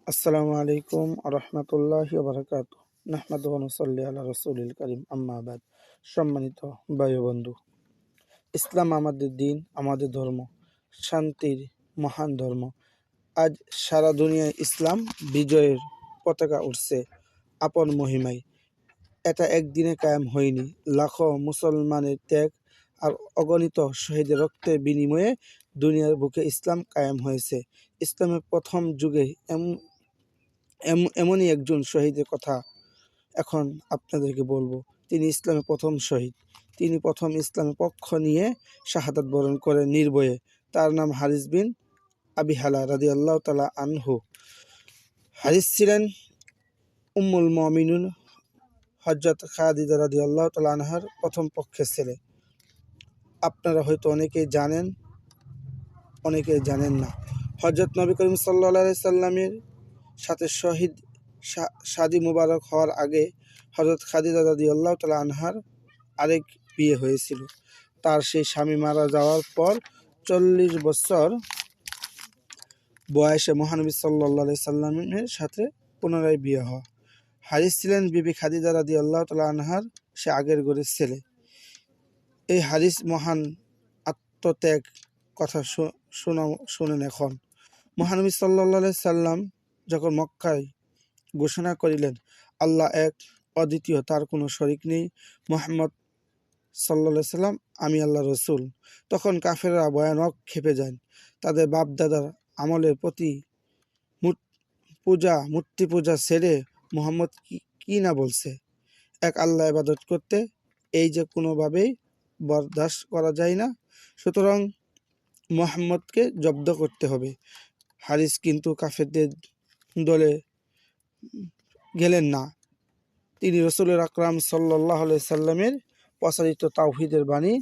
আসসালামু আলাইকুম আরহামতুল্লাহি ওবারাকাতুহু নাহমাদুহু ওয়া নুসাল্লি আলা রাসূলিল কারীম আম্মা বাদ। সম্মানিত ভাই ও বন্ধু, ইসলাম আমাদের দিন, আমাদের ধর্ম, শান্তির মহান ধর্ম। আজ সারা দুনিয়ায় ইসলাম বিজয়ের পতাকা উঠছে আপন মহিমায়। এটা একদিনে কায়েম হয়নি, লাখো মুসলমানের ত্যাগ আর অগণিত শহীদের রক্তের বিনিময়ে দুনিয়ার বুকে ইসলাম কায়েম হয়েছে। ইসলামের প্রথম যুগে এমনই একজন শহীদের কথা এখন আপনাদেরকে বলবো। তিনি ইসলামের প্রথম শহীদ। তিনি প্রথম ইসলামের পক্ষ নিয়ে শাহাদাত বরণ করেন নির্ভয়ে। তার নাম হারিস বিন আবি হালা রাদিয়াল্লাহু তাআলা আনহু। হারিস ছিলেন উম্মুল মুমিনুন হযরত খাদিজা রাদিয়াল্লাহু তাআলা আনহার প্রথম পক্ষের ছেলে। আপনারা হয়তো অনেকেই জানেন, অনেকেই জানেন না। হযরত নবী করিম সাল্লাল্লাহু আলাইহি সাল্লামের সাথে শাদী মুবারক হওয়ার আগে হযরত খাদিজা রাদিয়াল্লাহু তাআলা আনহার আরেক বিয়ে হয়েছিল। তার সেই স্বামী মারা যাওয়ার পর 40 বছর বয়সে মহানবী সাল্লাল্লাহু আলাইহি সাল্লামের সাথে পুনরায় বিয়ে হয়। হারিস ছিলেন বিবি খাদিজা রাদিয়াল্লাহু তাআলা আনহার সে আগের ঘরের ছেলে। এই হারিস মহান আত্মত্যাগ কথা শুনেন এখন। মহানবী সাল্লাল্লাহু আলাইহি সাল্লাম যখন মক্কায় ঘোষণা করিলেন, আল্লাহ এক, অদ্বিতীয়, তার কোনো শরিক নেই, মুহাম্মদ সাল্লাল্লাহু আলাইহি সাল্লাম আমি আল্লাহর রসুল, তখন কাফেররা ভয়ানক ক্ষেপে যান। তাদের বাপদাদার আমলের প্রতি মূর্তি পূজা ছেড়ে মুহাম্মদ কি না বলছে, এক আল্লাহ ইবাদত করতে, এই যে কোনোভাবেই বরদাস্ত করা যায় না। সুতরাং মুহাম্মদকে জব্দ করতে হবে। হারিস কিন্তু কাফেরদের দলে গেলেন না। তিনি রাসূলুল আকরাম সাল্লাল্লাহু আলাইহি সাল্লামের প্রচারিত তাওহীদের বাণী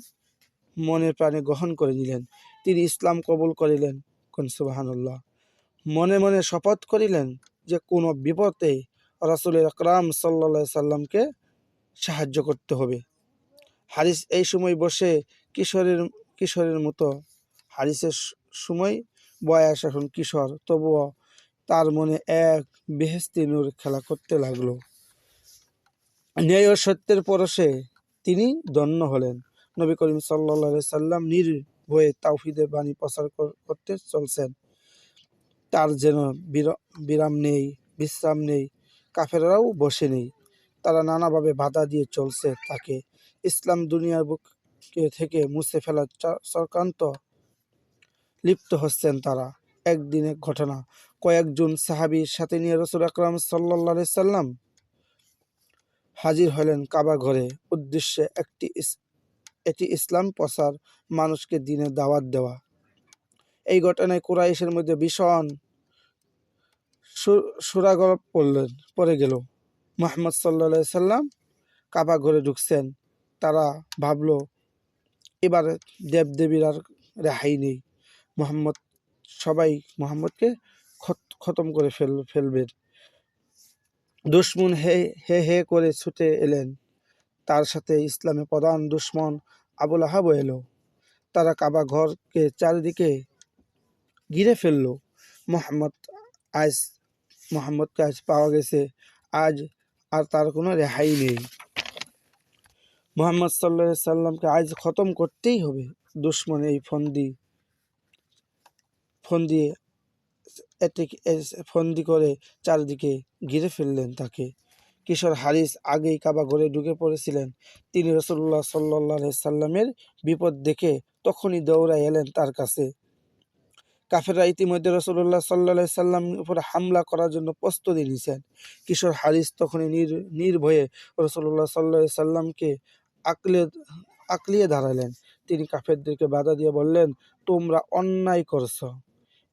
মনে প্রাণে গ্রহণ করে নিলেন। তিনি ইসলাম কবুল করিলেন। সুবহানাল্লাহ। মনে মনে শপথ করিলেন যে কোনো বিপদে রাসূলুল আকরাম সাল্লাল্লাহু আলাইহি সাল্লামকে সাহায্য করতে হবে। হারিস এই সময় বসে কিশোরের মতো। হারিসের সময় বয়স এখন কিশোর, তবুও তার মনে এক বেহেশতি নূর খেলা করতে লাগলো। ন্যায় ও সত্যের পরশে তিনি ধন্য হলেন। নবী করিম সাল্লাল্লাহু আলাইহি সাল্লাম নির্ভয়ে তাওহীদের বাণী প্রচার করতে চলছেন। তার যেন বিরাম নেই, বিশ্রাম নেই। কাফেররাও বসে নেই, তারা নানাভাবে বাধা দিয়ে চলছে তাকে। ইসলাম দুনিয়ার বুক থেকে মুছে ফেলার চক্রান্ত লিপ্ত হচ্ছেন তারা। একদিনের ঘটনা, কয়েকজন সাহাবীর সাথে নিয়ে রাসূল আকরাম সাল্লাল্লাহু আলাইহি সাল্লাম হাজির হলেন কাবা ঘরে। উদ্দেশ্যে এটি ইসলাম প্রচার, মানুষকে দিনের দাওয়াত দেওয়া। এই ঘটনায় কুরাইশের মধ্যে ভীষণ সূরাগরব পড়ে গেল। মুহাম্মদ সাল্লাল্লাহু আলাইহি সাল্লাম কাবা ঘরে ঢুকছেন। তারা ভাবলো এবার দেবদেবীর আর রেহাই নেই। সবাই মুহাম্মদকে খতম করে ফেলবেন। দুশমন হে হে হে করে ছুটে এলেন। তার সাথে ইসলামের প্রধান দুশমন আবু লাহাবও এলো। তারা কাবা ঘরকে চারিদিকে ঘিরে ফেলল। মুহাম্মদকে আজ পাওয়া গেছে, আজ আর তার কোনো রেহাই নেই। মুহাম্মদ সাল্লাল্লাহু আলাইহি সাল্লামকে আজ খতম করতেই হবে। দুশমন এই ফন্দি করে চারিদিকে ঘিরে ফেললেন তাকে। কিশোর হারিস আগেই কাবা ঘরে ঢুকে পড়েছিলেন। তিনি রাসূলুল্লাহ সাল্লাল্লাহু আলাইহি সাল্লামের বিপদ দেখে তখনই দৌড়ায় এলেন তার কাছে। কাফেররা ইতিমধ্যে রাসূলুল্লাহ সাল্লাল্লাহু আলাইহি সাল্লামের উপর হামলা করার জন্য প্রস্তুতি নিয়েছেন। কিশোর হারিস তখনই নির্ভয়ে রাসূলুল্লাহ সাল্লাল্লাহু আলাইহি সাল্লামকে আঁকলিয়ে দাঁড়ালেন। তিনি কাফেরদেরকে বাধা দিয়ে বললেন, তোমরা অন্যায় করছো।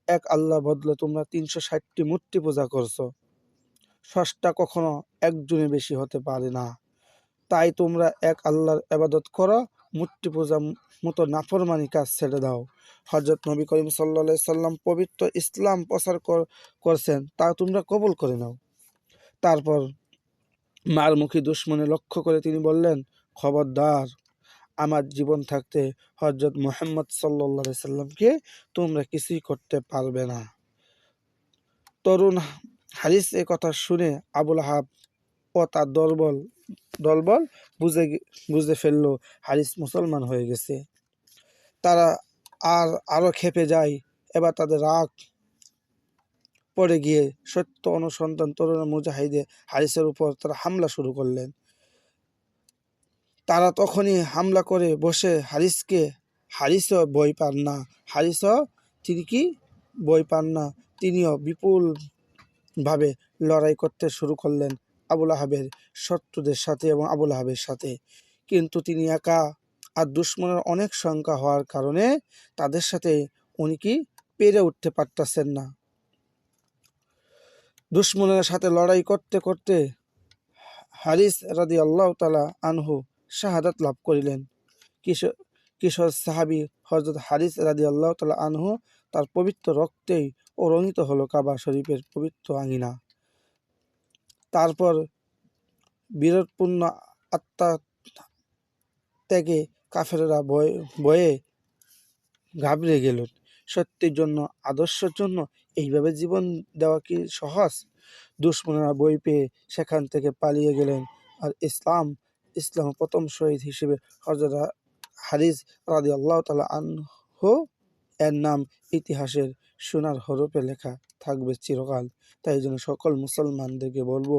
এক আল্লাহ বদলে তোমরা 360টি মূর্তি পূজা করছো। স্রষ্টা কখনো একজনের বেশি হতে পারে না। তাই তোমরা এক আল্লাহর ইবাদত করো, মূর্তি পূজা মতো নাফরমানি কাজ ছেড়ে দাও। হযরত নবী করিম সাল্লাল্লাহু আলাইহি সাল্লাম পবিত্র ইসলাম প্রচার করছেন, তা তোমরা কবুল করে নাও। তারপর মারমুখী দুশমনে লক্ষ্য করে তিনি বললেন, খবরদার, আমার জীবন থাকতে হযরত মুহাম্মদ সাল্লাল্লাহু আলাইহি সাল্লামকে তোমরা কিছুই করতে পারবে না। তরুণ হারিস এ কথা শুনে আবুল আহাব ও তার দলবল বুঝে ফেললো হারিস মুসলমান হয়ে গেছে। তারা আরো ক্ষেপে যায়। এবার তাদের রাগ পড়ে গিয়ে সত্য অনুসন্ধান তরুণ মুজাহিদে হারিসের উপর তারা হামলা শুরু করলেন। তারা তখনই হামলা করে বসে হারিসও ভয় পান না। তিনি কি ভয় পান না, তিনিও বিপুল ভাবে লড়াই করতে শুরু করলেন আবুল আহাবের শত্রুদের সাথে এবং আবুল আহাবের সাথে। কিন্তু তিনি একা, আর দুশ্মনের অনেক সংখ্যা হওয়ার কারণে তাদের সাথে উনি কি পেরে উঠতে পারতেছেন না। দুশ্মনের সাথে লড়াই করতে করতে হারিস রাদিয়াল্লাহু তাআলা আনহু শাহাদাত লাভ করিলেন। কিশোর সাহাবী হযরত হারিস রাদিয়াল্লাহু তাআলা আনহু তার পবিত্র রক্তেই রঙিত হলো কাবা শরীফের পবিত্র আঙিনা। তারপর বিরোধপূর্ণ আত্মা ত্যাগে কাফেররা ভয়ে ঘাবড়ে গেল। সত্যের জন্য, আদর্শের জন্য এইভাবে জীবন দেওয়া কি সহজ? দুশ্মনেরা বই পেয়ে সেখান থেকে পালিয়ে গেলেন। আর ইসলাম প্রথম শহীদ হিসেবে হযরত হারিস রাদিয়াল্লাহু তাআলা আনহু এর নাম ইতিহাসের সোনার হরফে লেখা থাকবে চিরকাল। তাই জন্য সকল মুসলমানদেরকে বলবো,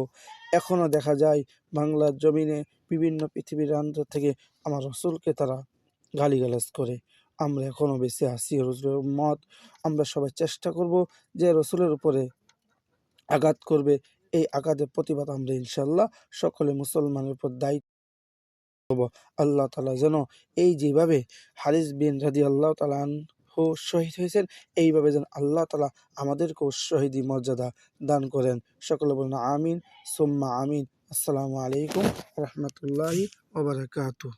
এখনো দেখা যায় বাংলার জমিনে বিভিন্ন পৃথিবীর অন্তর থেকে আমার রসুলকে তারা গালিগালাজ করে। আমরা এখনো বেঁচে আছি, রসুলের উম্মত। আমরা সবাই চেষ্টা করব যে রসুলের উপরে আঘাত করবে, এই আঘাতের প্রতিবাদ আমরা ইনশাল্লাহ সকলে মুসলমানের উপর দায়িত্ব হব। আল্লাহ তাআলা যেন এই যেভাবে হারিস বিন রাদিয়াল্লাহু তাআলা আনহু শহীদ হয়েছেন, এইভাবে যেন আল্লাহ তাআলা আমাদেরকেও শহীদি মর্যাদা দান করেন। সকলে বলুন আমিন সুম্মা আমিন। আসসালামু আলাইকুম ওয়া রাহমাতুল্লাহি ওয়া বারাকাতুহু।